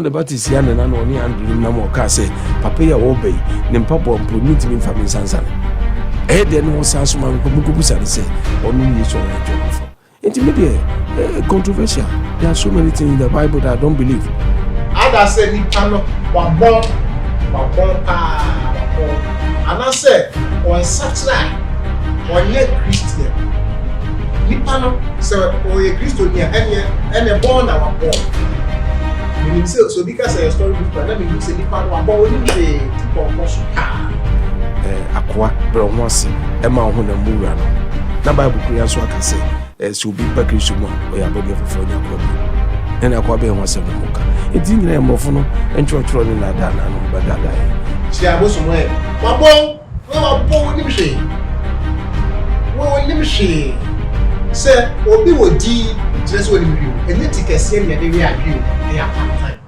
the Baptist yan and only and no say papa ya obey nem papa mponiti mi family sansana then was asuma kubusa say onu yi so na for it may be controversial. There are so many things in the Bible that I don't believe. Ada say ni pano wabɔn and I say on Saturday on ye Christian ni pano so o ye Christian and a born na wabɔn meaning so because a story book na me say ni pano wabɔn oni be tipo koso akwa bro wonse e ma ho na mura no na Bible kura so aka say so bi ba Christian mo o ya body for nya kwa bi na akwa be wonse no muka enti nyina mbofo no enchotro ni na da na no ba da da si Abosom e wabɔn ni hwe wo ni hwe se obi wo di dress wo ni hwe enye tikese ni de wi adwe e ya pantan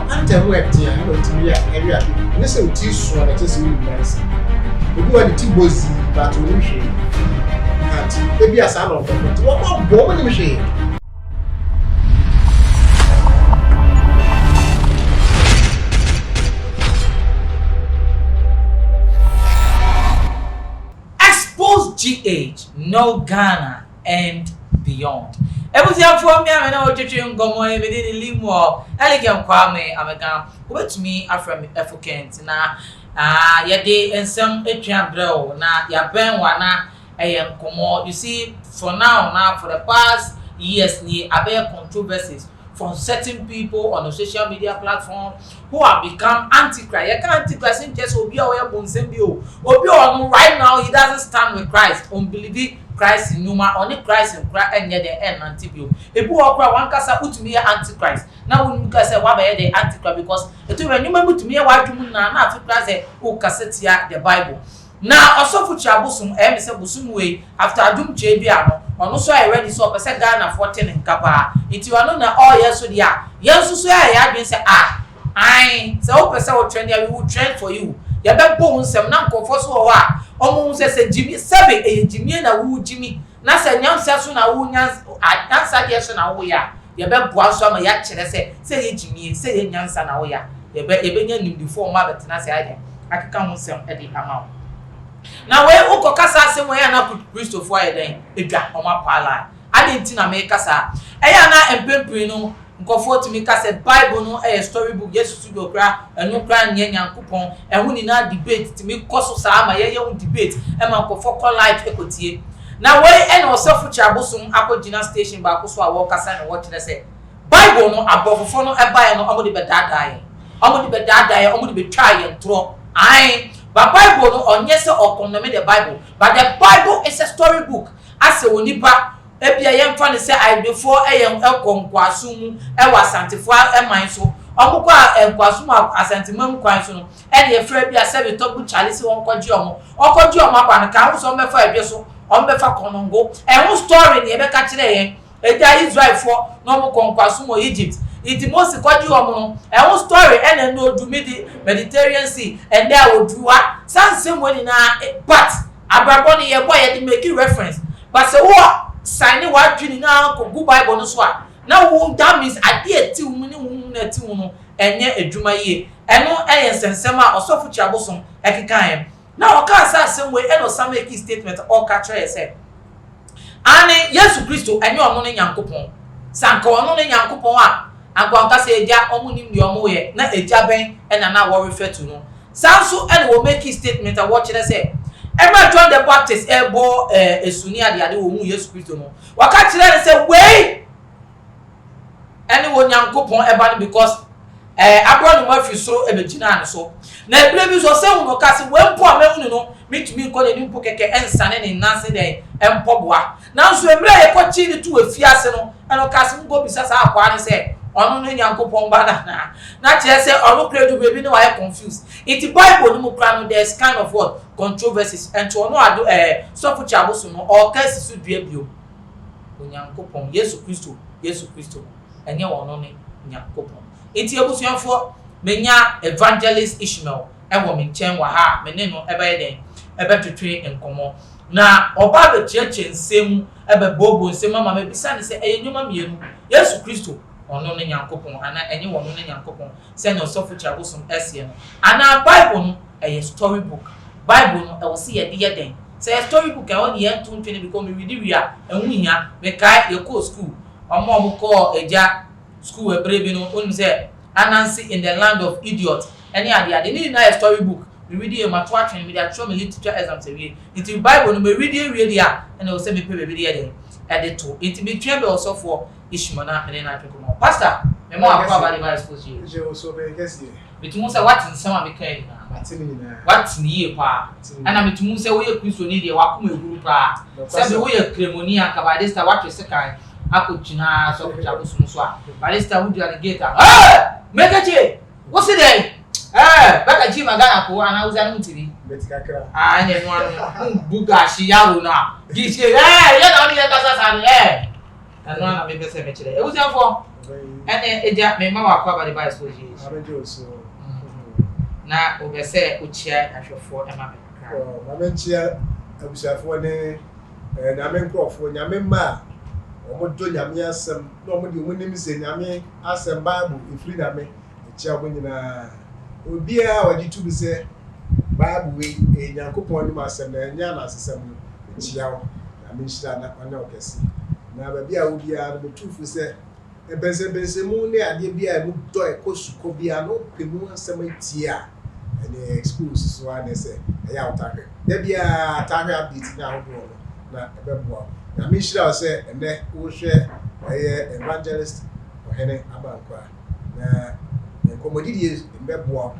pantan wo etia no ti ya e wi adwe ne se o ti so na tese wo ni nice obi wa ni ti bozi but wo ni hwe ati ebi asa na ọkọ wo bo ni hwe Xposed GH, no Ghana and beyond. Ebusia for me amena otwetwe ngomo e me dey limo elegant kwame amega obetumi afram efokent na ye dey ensem etwa brel na ya ben wana nkomo. You see, for now for the past years ni abe controversies from certain people on the social media platform who have become antichrist. You can't antichrist in just obi oya bonsembio. Obi on right now he doesn't stand with Christ. Unbelieving Christ in Numa, only Christ in Christ and yet the end antibio. Ebu okra one kasa utumi antichrist. Now when you say wabe the antichrist because it when you remember to me why you na Christ o kasetia the Bible. Now also for Abosom say Bosom way after adum JB ano ono so I ready so pese Ghana 14 in kapa iti wano na all yes so dia yes so ya adwen say ai say o pese o trend we will trend for you ya be bo nsem na nkofo so ho a omo say Jimmy 7 Jimmy na wu Jimmy na say nyansa so na wu nyansa dia so na wu ya be boa so ma ya kire say ye Jimmy say ye nyansa na wu ya be nya nimdifo ma betena say ade akeka hu nsem e di ama. Now we uko kasa asem we na Christopher ayeden edwa oma pala adenti na me kasa eya na empempiri no nkofo timi kasa Bible no storybook Yesu studio kra enu kra nye Nyankopon ehu ni na debate timi koso sa ama ye debate e ma nkofo call live ekotie na we ene osofo Abosom akogina station ba ko so a wo kasa na wo kire se Bible no abofofo no ebae no omo de bedadae omo de betwae ntro ai. But Bible no onye se okonomi the Bible, but the Bible is a storybook. Ase wonipa ebia yemfa ne se I before eyem ekonkwasu mu e wasantifo eman so omukọ enkwasu mu asantimam kwan so no e de efra bia se bitobu chale se wonkoji omo akwa ka hu so mefa ebie so ombefa konongo ehun story ne ebe ka kire yen eja Israel for no mu konkwasu mu Egypt. It must kwaji omo no story and no do Mediterranean Sea and there would do some when na but abraboni ye boy dey make reference but say what sign what dream na ko go Bible no so now that means ade ti mu ni hu na ti mu no enye adwuma ye eno sensem a osofo Abosom ekekan na o ka say same way eno some make statement or catch say ani Yesu Kristo enye ono ne Nyankopon sanka ono ne Nyankopon a agwanka say eja omunim ni omo ye na eja ben na wo refer to no sanso and will make his statement and watch it say every John the Baptist ebo esuni ade wo mu Yesu Kristo no waka kire say wey any wo Nyankopon eba because abro no mafi so ebegina an so na ebire bi so say wo ka say we mpo amehunu no mitumi ko ne mpo keke ensane ne nanse de empoboa na so ebire ye ko chi ni tu afiase no eno ka say ngo bisa sa akwa ne say onu no Nyankopon bana na kire say onu credo baby no why confused it Bible no mu kra no there's kind of what controversies and to onu ado Sofo Abosom no o ka sisu dua bio Nyankopon Yesu Kristo enye wono ne Nyankopon enti ebusuafo menya Evangelist Ishmael ewo me nchen wa ha me ne no ebe den ebe twetwe enkomo na oba be cheche nsem ebe bobo nsem mama me bisa ne se enyuma mienu Yesu Kristo ono ne Nyankopon ana enye wono ne Nyankopon say no Sofo Abosom esie no ana Bible no a story book Bible no e wo se ye de yeden say story book e won ye ntun because me read wi a enhu hia me kai ye ko school omo ko eja school ebrebe no onu say Anansi in the land of idiots any ade ni na story book we read e mato atwen me dey show me literature exam say we it Bible no me read dia and o say me pay be dey edit to it be twen be also for Ishmael na na tweko pastor me mo akwa ba dey Xposed you je o so be kesi metumu say what in some am kai na what ni ye pa ana metumu say we Kristo ni dey wakoma eguru pa say be we kremoni aka ba dey star what we say kai akotuna so Abosom so a ba dey star would alligator Megache, what's it day? Back at Jim Agana, and I was on TV. I didn't want Bugashi Yaruna. He said, you're only a Casa, and one of the cemetery. It was therefore, and a jack may more covered by Xposed. Now, over say, which chair I shall for a mamma. Mamma chair, I was a for and I mean, Crawford, Yamma. Omodo nyame asem na omodi omunim se nyame asem Bible ifri na me etia wo nyina obia wadi tu bi se Bible we Nyankopon nim asem na nya na asem no etia wo na me hira na ona okesi na ba bia obia no tufu se ebense mu ne ade bia mu do ekosuko bia no pemu asem etia ene Xposed so ane se eya utahwe da bia atahwe update na ho na ebebo na me shira say ene wo hwe Evangelist ohene abankwa na enkomodidie mbebo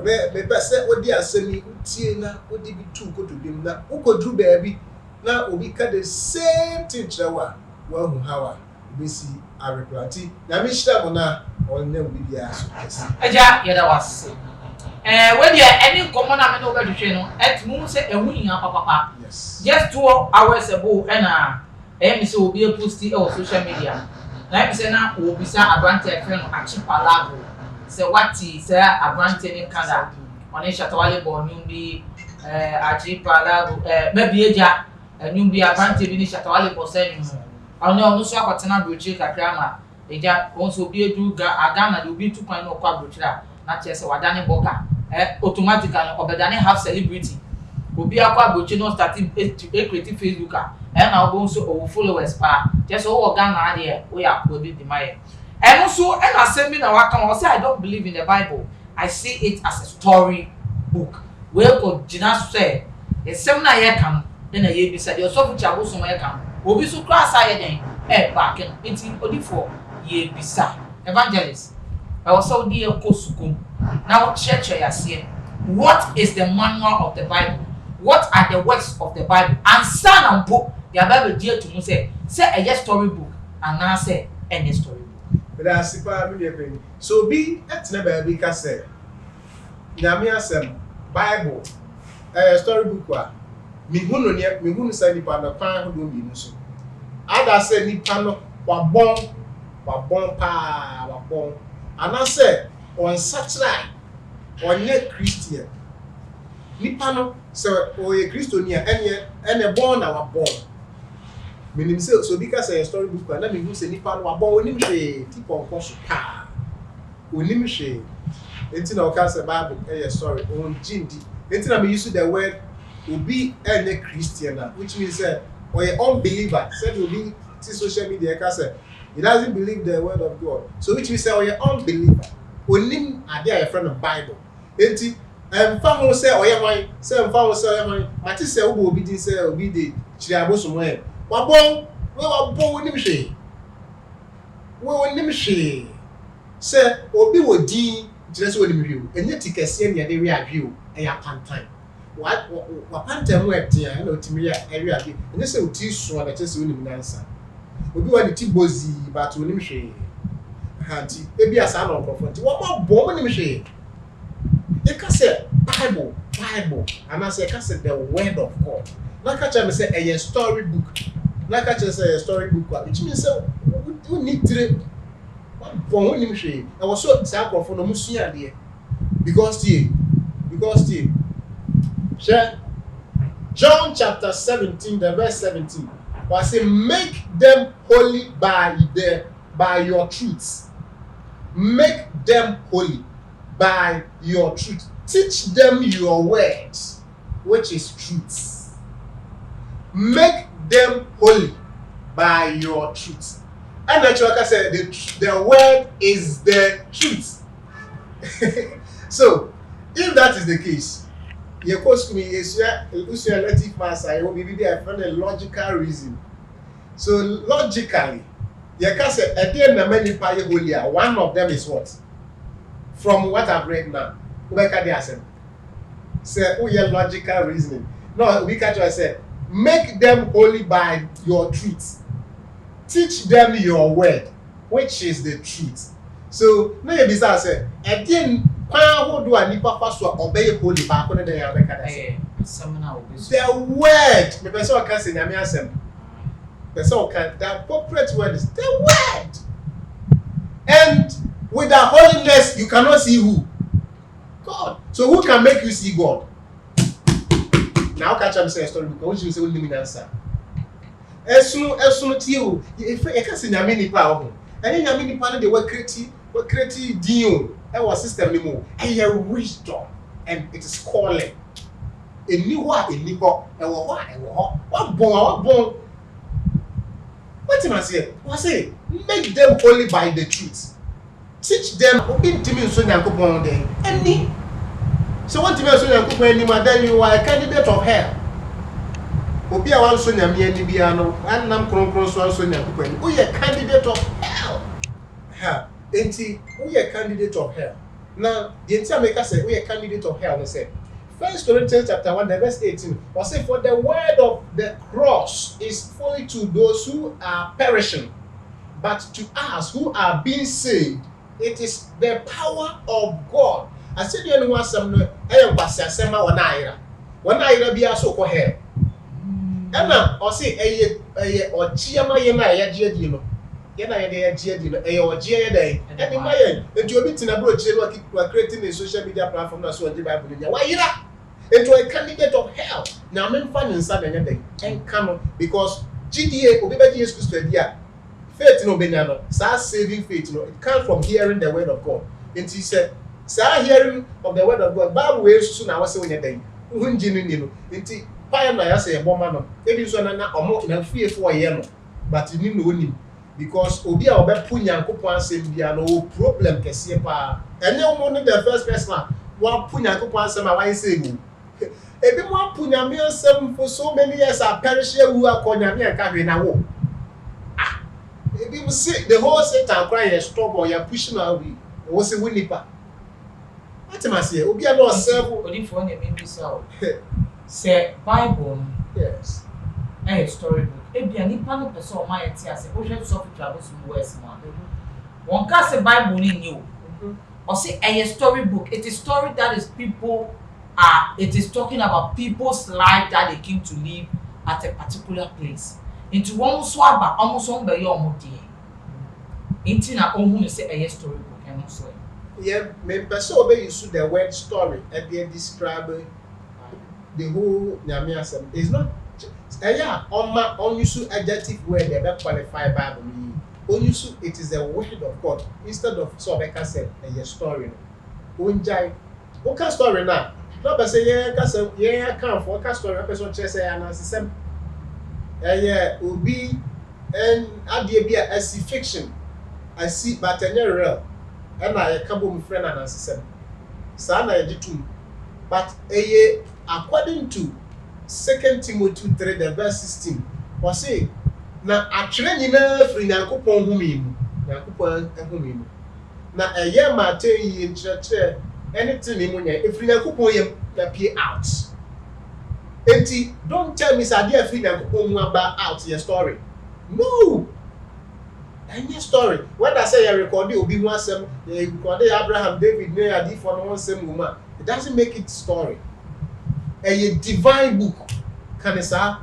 be pese odi asemi tie na odi bi tu koto bim na ukodru baabi na obi ka the same thing trewa wa hu hawa besi areplanti na me shira mo na onne obi bia so kesi aja yeda was when you any common na me no be hwe no etmu say ehu nya papa yes just 2 hours ago me say obi post it on social media na me say na obi sa abrante friend achipalago say what say abrante ni kada on shatawale bo nyum bi achipalago maybe eja nyum bi abrante bi ni shatawale bo say nyum onu so akotena brochi kakra ma eja won so obi edu aga na obi tu kwan no kwa brochira na chese wadane boka automatically obedane have celebrity obi akwa brochi no starting creative Facebook na obo so o followers pa just o Ghana there we are upload the my and also and asemi na waka I say I don't believe in the Bible. I see it as a story book where ko jina say esem na ye kan na ye bi say the Sofo Abosom ye kan obi so class aye den back no enti odi for ye bisa Evangelist I was so dear kosukum now church yase what is the manual of the Bible? What are the works of the Bible? And son and book the Bible dear to say a story book and now say any story book. But I see pa so be etna baby ka say nyame asem Bible story book wa me hunu say nipa na pan ho do mi so ada say nipa no wabɔn ana say on satellite onye Christian nipa no so oye Kristonia ene born na wabɔn menim say so because a story book na me hu say nipa no wabɔn onim hwe tipo nkoso pa onim hwe enti na o ka say Bible story on jindi enti na me use the word obi ene Christian which means oye unbeliever said obi see social media ka say he doesn't believe the word of God so which means oye unbeliever onim ade a friend of Bible enti mfa ho say oye hwan say mfa ho say oye hwan mati say obo obi din say obi dey chiri Abosom wabɔn onim hwe say obi wodi chiri say onim hwe enye tikese ne de we adwe o eya pantan wa pantan mu etia na otimi ya ewe ade enye say oti so na chese onim nansa obi wa de ti bozi but onim hwe hanti ebi asa na okrofo nti wabɔn onim hwe you can say Bible, and I say the word of God. Like I say a story book. Like I say a story book, which means you need to. I was so thankful for the Musia there because share John chapter 17, the verse 17. I say make them holy by the by your truth. Make them holy by your truth. Teach them your words, which is truth. Make them holy by your truth. And actually, like I said, the word is the truth. So, if that is the case, you cost me a relative master, you will be there for a logical reason. So, logically, you can say, a day na many pay holy. One of them is what? From what I've read now, say, oh, yeah, logical reasoning. No, we can't just say, make them holy by your truth. Teach them your word, which is the truth. So, now you say, a day who do I need papa so obey holy back on the day of the word. The person can say, Namiasem. The person can, the appropriate word is the word. And with the holiness, you cannot see who? God. So who can make you see God? Now catch up say a story because you say only me answer. Esu ti o. If e ka say nyame nipa ho. Any nyame nipa no dey we create din o. Our system ni mo. And wisdom and it is calling. Eni ho a eni ho. E wo ho. Wabɔn. What am I saying? I say make them holy by the truth. Teach them intimi so nyankopon den. Any. So what you so nyankopon any then you are a candidate of hell. Obi a wan so nyame ani bia no, annam kronkron so nyankopon. Who a candidate of hell. Ha, enti who a candidate of hell. Now, the entire maker say we a candidate of hell. They say 1 Corinthians chapter 1 verse 18. Was say for the word of the cross is folly to those who are perishing, but to us who are being saved, it is the power of God. I said you know some no am kwase asema wona ayira. Wona ayira bia so ko hell. Ena o say eye ochiama ye na ye gie di no. Ye na ye de gie di no eye ogie ye dey. Eni ma ye enti obi tina bro chire no keep creating a social media platform na so the Bible nya. Wa yira. Into a candidate of hell. Now men fan inside the day and come because GDA obi be Jesus Christ dia. Faith no benya no. Sa saving faith no. It comes from hearing the word of God. And he said, "Sa hearing of the word of God, Bible way so na wase wonya den. Hunji ni no. Nti pa na ya say eboma no. Ebi so na omo na fie fo ye no. But ni no onim because obi a obepu Nyankopon asem bia no problem kese pa. Enye omo no the first person wa pu Nyankopon asem a wan say go. Ebi mo apu Nyame asem for so many years are perish wu akonya me ka hwe na wo. People say the whole Satan crying is stubborn, you're pushing away. It was a winning part. What am I saying? Obi a no serve. Only for any maybe so. Say Bible. Yes. A storybook. Ebi ani pa no person o ma yeti ase. O hwe Sofo Abosom West ma. One can say Bible ni new. Or say a storybook. It is story that is people it is talking about people's life that they came to live at a particular place. Into one swaba almost on by your moti. Into na own say a storybook and so. Yeah, me person obey use the word story and they describe the whole Nyame asem. It's not yeah, on use adjective word they be qualify Bible. On use it is the word of God instead of so be can say a story. Unjai. What kind story now? No be say yeah, can say yeah, can for can story person say an answer. Yeah, obi and adie bia I see fiction. I see but real. And I come with friend and answer. Sa na ye tum. But according to 2 Timothy 3 the verse 16, was say na atwere nyina firi Nyankopon humi mu. Nyankopon humi mu. Na ma te yi nkyerɛkyerɛ anything ni mu nya efiri Nyankopon yam na pay out. Enti, don't tell me say dey free Nyankopon about out your story. No. Any story. When I say you record obi wan sem, you record Abraham, David, no adi for no one same woman. It doesn't make it story. A divine book. Can you say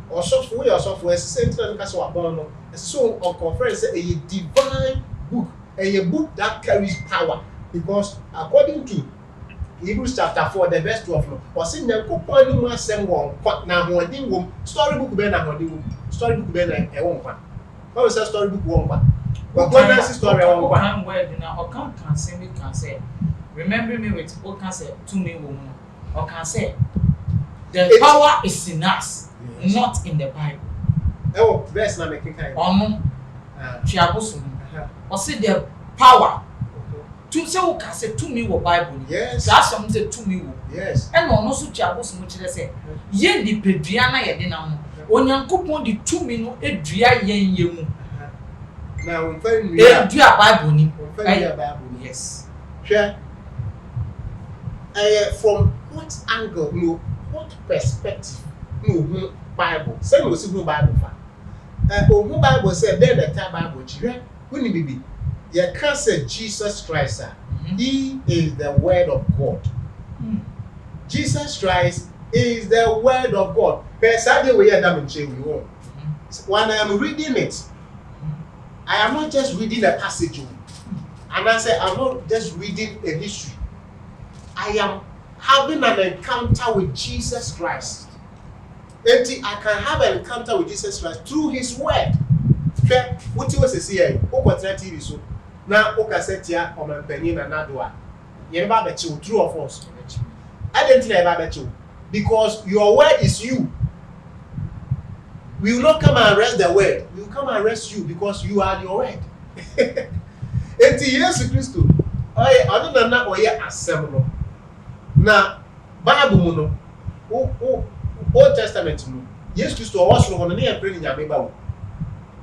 or software or software same thing as Wabɔn no. So on conference say a divine book, a book that carries power because according to Hebrews chapter 4 the verse 12 no was in Nyankopon ni mu asem won na hodin wom storybook be na hodin wom storybook be na e won kwa. How is that storybook won kwa? But God's story I want one word now or can say remember me with what can say to me woman or can say the power is in us, not in the Bible. Oh, verse na making kind. Abosom. Or say the power to say who can say to me what Bible. Yes. That's something say to me. Yes. And no so Abosom which they say ye di peduana ye de na mo. Onyankopon di to me no edua yen yemu. Now we find we edua Bible ni. Bible. Yes. Sure. From what angle, no, what perspective, no, Bible. Some will see no Bible. Who Bible said, then the time Bible, when you be, you can't say Jesus Christ, He is the Word of God. Jesus Christ is the Word of God. When I am reading it, I am not just reading a passage, and I say I'm not just reading a history. I am having an encounter with Jesus Christ. And I can have an encounter with Jesus Christ through His Word. What you was say? TV so now Okasetia or my penny and Nadua. You never bet you, true or false. I didn't never bet you because your word is you. We will not come and arrest the word. We will come and arrest you because you are your word. And Jesus Christ, other than that, we are assembled. Now, Bible, Old Testament, yes, Christ was from the near friend in Yameba.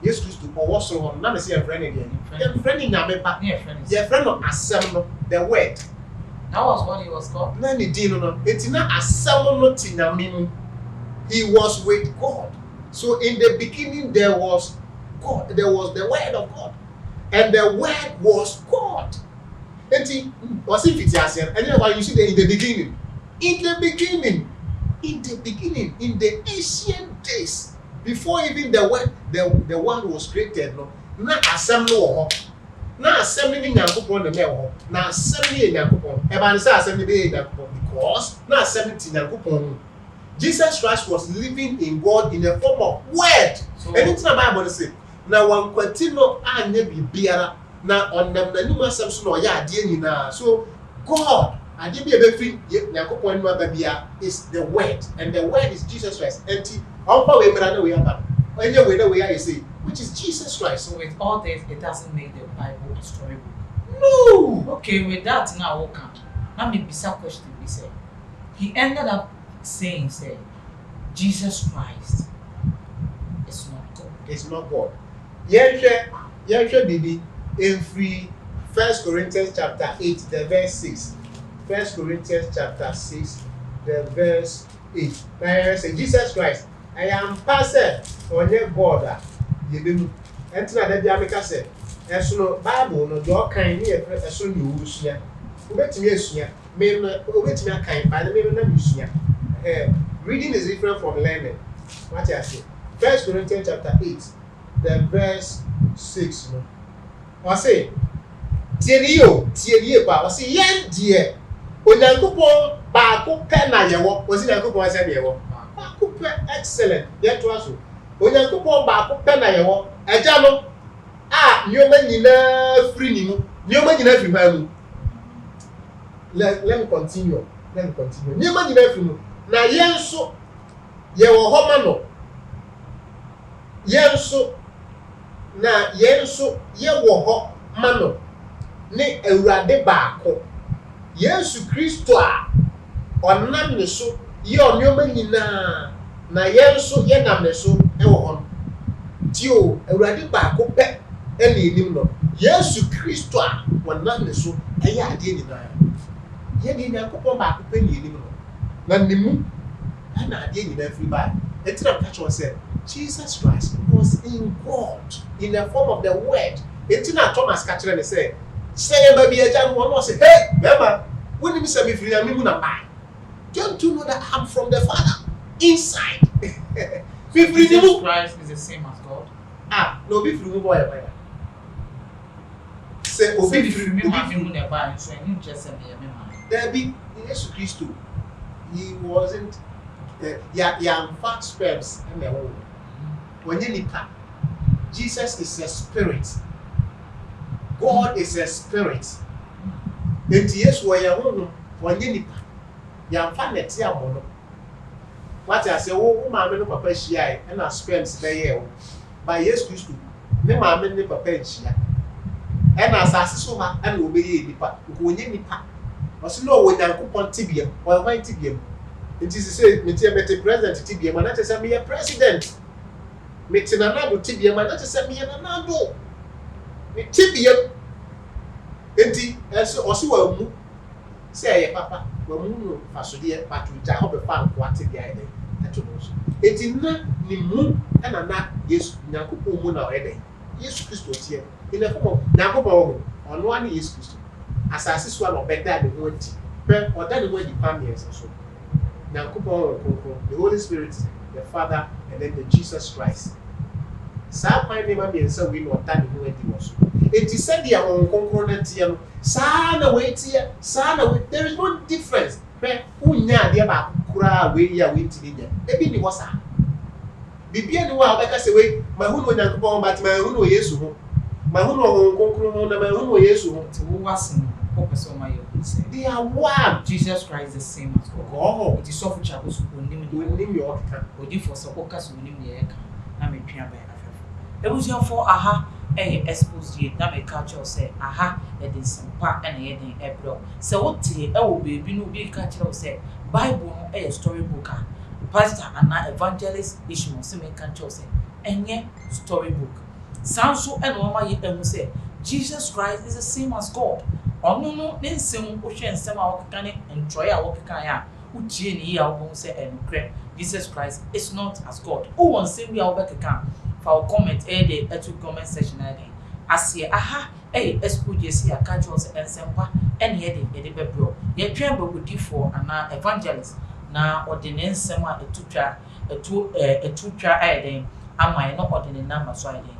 Yes, Christ was from not say a friend again. Your friend in Yameba, your friend of assemble the word. That was what he was called. Nani Dino, it's not assemble Tinamim. He was with God. So in the beginning, there was God, there was the word of God, and the word was God. And he was if it's yourself, and then why you see that in the beginning, in the ancient days, before even the world was created, no, not assembly or not assembly in Yankupon the mail, not assembly in Yankupon, Evangelist assembly in Yankupon, because not assembly in Yankupon. Jesus Christ was living in God in the form of word. So, and it's not Bible to say. Now one continue and never be biara. Now on them the new assumption or ya dear. So God, I did be a free Yakopon Babia is the word, and the word is Jesus Christ. And how far we are we are anyway the way I say, which is Jesus Christ. So with all this, it doesn't make the Bible a storybook. No. Okay, with that now okay. Now maybe some question we say. He ended up saying, Jesus Christ is not God. It's not God. Yenshe Bibi in free 1 Corinthians chapter 8, the verse 6. 1 Corinthians chapter 6, the verse 8. Now say Jesus Christ, I am pastor on your border. You enter that Jamaica said, as no Bible, no your kind here, as soon you use here. Wait me a maybe wait me a kind by the maybe not reading is different from learning. What I say? 1 Corinthians chapter 8, the verse 6. I say, Tirio, I say, yen dear. Onyankopon baako pe na yewo. Osi Onyankopon ase na yewo. Baako pe excellent. Yet was so. Onyankopon baako pe na yewo. Eja no nyoma nyina free ni mu. Nyoma nyina free ha mu. Let me continue. Nyoma nyina free mu. Na yenso yewo ho ma no. Yenso yewo ho ma no. Ne Awurade baako. Yesu Kristo a onam ne so ye onyoma nyina na yenso ye nam ne so e wo ho tio Awurade baako pe e na enim no Yesu Kristo a onam ne so e ye ade nyina ye de Nyankopon baako pe na enim no na nemu na ade nyina free by etina catch one say Jesus Christ was in God in the form of the word. Etina Thomas catch them say baby ajan one say hey remember when you say me free na me mu na buy. Don't you know that I'm from the Father inside? Jesus Christ is the same as God. No be free boy. Say obi free me mu na buy so you just say me there be Jesus Christ. He wasn't young fat sperms and the whole. When you nipa, Jesus is a spirit. God is a spirit. Enti Yesu wa ya hono wanye nipa. Ya mfa neti amono. What I say wo maame no papa hia e na sperms be ye wo. Ba Yesu Kristo ne maame ne papa hia. E na asase so ha na obeye nipa. Ko wonye nipa. Osi no wo Nyankopɔn tibia. O hwan tibia. Enti say me tie president tibia ma na te say me president. Me te na do tibia ma na te say me na do. Me tibia. Enti eso osi wa mu say ye papa wa mu no fasode patu ja ho be fa nko atibia ide eto no so. Enti na ni mu na Yesu Nyankopɔn mu na ede. Yesu Kristo tie. Ina ko Nyankopɔn ono ani Yesu Kristo. Asase so na obeda ne ho anti. Pe oda ne ho adi pamiers so. Nyankopɔn konkron, the Holy Spirit, the Father, and then the Jesus Christ. Sa kwan ne ma bi ensa we no oda ne ho adi wo so. Enti said dia on konkron na tie no. Sa na we tie, sa na we, there is no difference. Pe unya dia ba kura we ya we ti dia. Ebi ni wo sa. Bibia ni wa obeka se we, ma hu no Nyankopɔn but ma hu no Yesu ho. Ma hu no konkron na ma hu no Yesu ho. Ti wo wasen. They are one. Jesus Christ the same as God. Oh, it is so for chapels who name your can. Or differ so focus on him the air. I'm a piano by a. It was your for aha, a exposed ye, now a culture say, aha, it is some part and a heading a bro. So what tea, oh, baby, no big culture say, Bible, a storybook. Pastor and Evangelist Ishmael, semi culture say, and yet storybook. Sounds so and one my and say, Jesus Christ is the same as God. Ono no ne nsem wo hwe nsem a wokeka ne ntroye a wokeka ya utie ne ya wo say enkre Jesus Christ is not as God. O won nsem ya wo bekeka fa comment the etu comment section na dey asie aha Xposed si aka cho say ensempa ene ye de bebro ye twen bogudifo ana Evangelist na ordinary nsem a etutwa den amai no ordinary number so den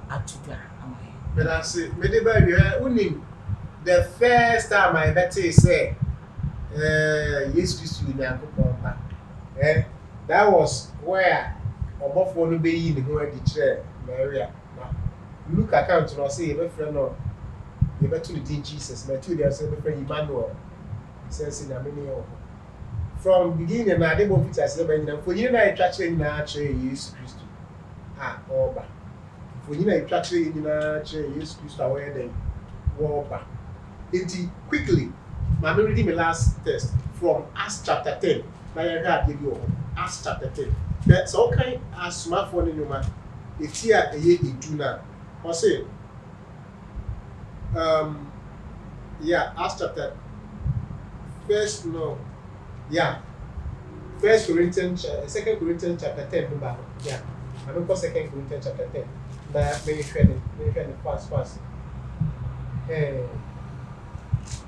atutwa amai. But I say me dey ba unim. The first time I bet you say, yes, Christ, that was where above one be in the chair, Maria. Look account to say, your friend, or you bet to the Jesus, my two years, friend Emmanuel, says in a mini. From beginning, I didn't want to say, for you, I attraction in our chair, yes, Christ. Over. For you, I attraction in our chair, yes, Christ, away then, war. Quickly, I'm reading my last text from Acts chapter 10. Now give you Acts chapter 10. That's okay. As smartphone in your man, it's here a year in June. I say, Acts chapter First Corinthians, 2 Corinthians chapter 10. Remember, I don't call 2 Corinthians chapter 10. Now, may you training fast.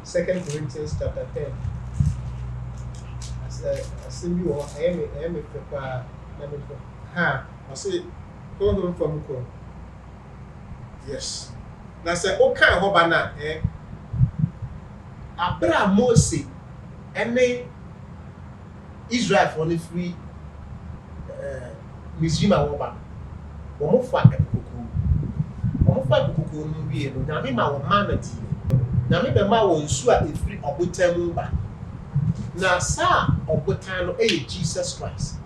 2 Corinthians chapter 10. As you are, I am a prepare. I say, go from Mukro. Yes. Now, say, okay, Hobana, Abra Mose, and Israel for the free Mizima Woba. Womofa Kuku, no be able. Now, me, my man, na me be ma wo nsu a efiri obotan ba na sa obotan no Jesus Christ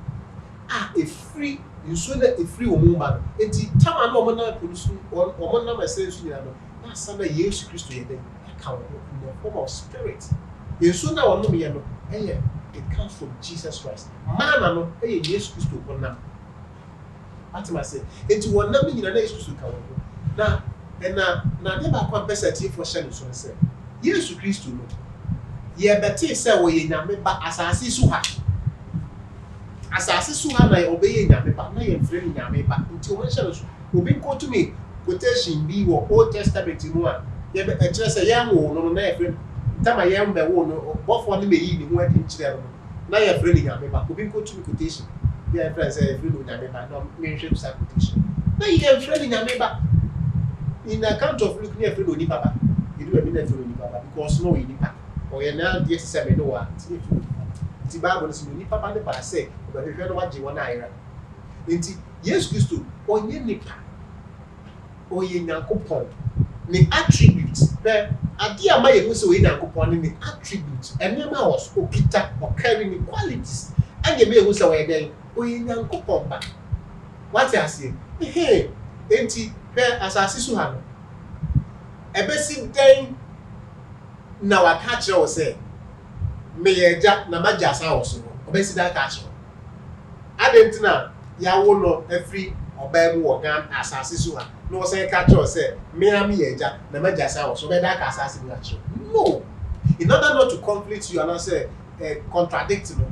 efiri nsu na efiri wo mu ba enti tama na omo na produce omo na message nyina no na sa na Jesus Christ ye den ka wo in the form of spirit nsu na wono me no it comes from Jesus Christ mana no Jesus Christ wonam atima say enti wonam nyina na Jesus ka wo na na dey ba kwa person for share so say Yesu Kristo no ye beti say wo ye nyame ba asase su ha na obeye nyame ba na ye mfre nyame ba nti o share so obi ko to me quotation bi wo Old Testament mu a ye be kire say ye wo no na ye frɛ tama ye mbe wo no bofo ne meyi ni ho adi kire no na ye frɛ nyame ba obi ko to me quotation ye frɛ say ye frɛ nyame ba no me hwɛ sa quotation na ye frɛ nyame ba. In the account of looking at Fredo Papa, you do a minute for Papa because no in Papa or you're now dear 7 no the Bible is in Papa the Pase, but if you know what you want, I yes, Christo, or ye nipa or ye Yankopon, the attribute attributes but adia ma ye so we Nyankopon ni attributes enema was okita or carry ni qualities anye me hu so we den oyi Nyankopon ba what you say enti pe asase so ha no ebesi den na wa ka kire wo say me ye ja na maja sa wo so obesi da ka kire adentina ya wo no every oba mu wo gan asase so ha no say ka kire say me am ye ja na maja sa wo so be da ka asase mu kire no in order not to conflict you and say contradict you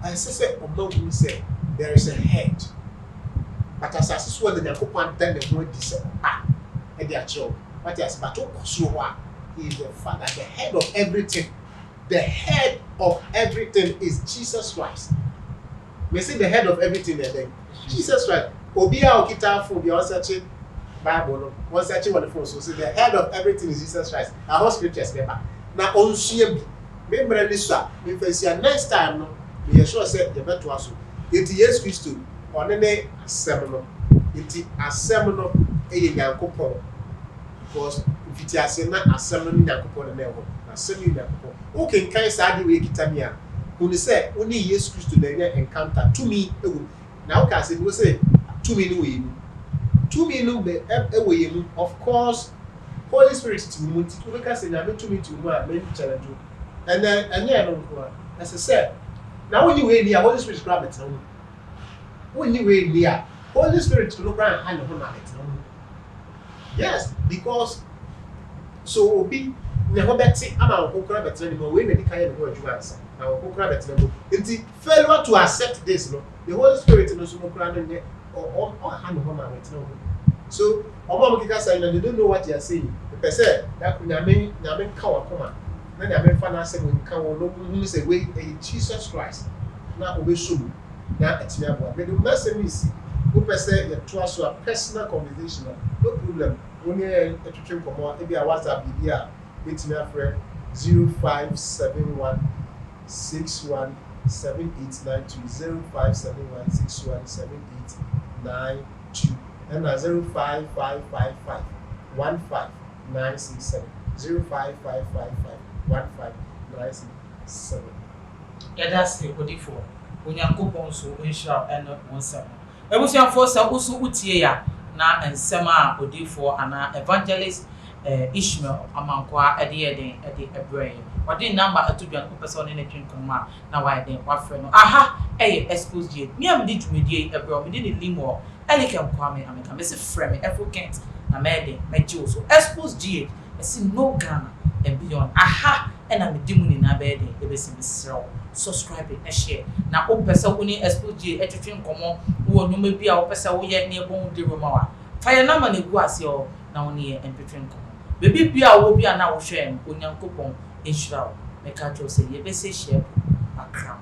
I say oba who say there is a head but asase so the Nyankopon dan the word dis e dey kire what you say but so he is the father, the head of everything. The head of everything is Jesus Christ. We say the head of everything then. Jesus Christ. Obia okita phone be searching Bible. One searching on the phone. So say the head of everything is Jesus Christ. Our whole scriptures remember. Now on shame. Remember this one. If I see next time no, we sure say the better also. It is Christ on any seminal. It is a seminal e Nyankopon. Because if it is na asem no Nyankopon na ewo asem ni Nyankopon o ken kan sa de we kitamia hu ni say oni Jesus Christ na nya encounter to me ewu na o ka say no say to me no we to me no be ewo yemu of course Holy Spirit to me ti o ka say na me to me to mu a me challenge and then anya no ko as I said na oni we ni a Holy Spirit grab it no oni we ni a Holy Spirit to look around hand ho na it no yes because so obi ne ho beti ama ko kra beti ni mo we na di kan ye no adwuma ansa na ko kra beti no nti failure to accept this no the Holy Spirit no so no kra no ne o ha no ho na beti no so omo mo kika say they don't know what they are saying the person that nyame ka wa koma na nyame fa na say we ka wo no hu say we Jesus Christ na obesum na etinya bo but the message is who person you trust a personal conversation no problem when you twetwe komo e bia WhatsApp bi a with me friend 0571 617892 0571617892 and 05555 15967 05555 15967 yeah that's the body for Onyankopon so ensure and wonsam ebusiafo sa usu utie ya na ensem a odifo ana evangelist Ishmael amankwa ede ebrey wadi number atudwan ko person ne twinkom na why den wafre no aha Xposed me am di dwumedie ebrey me di ne limo elikem kwame ameka me se frame Africans na mede meji so Xposed esi no Ghana and beyond aha ena me dimu ni na bede ebesi misro subscribe and share na o pesa woni Xposed etwetwe nkomo wo nyuma bi a o pesa wo ye ne bon de roma wa fire number na gu ase o na woni ye etwetwe nkomo bebi bia wo bia na wo hwe no Onyankopon enhyira wo meka jo se ye be se share akram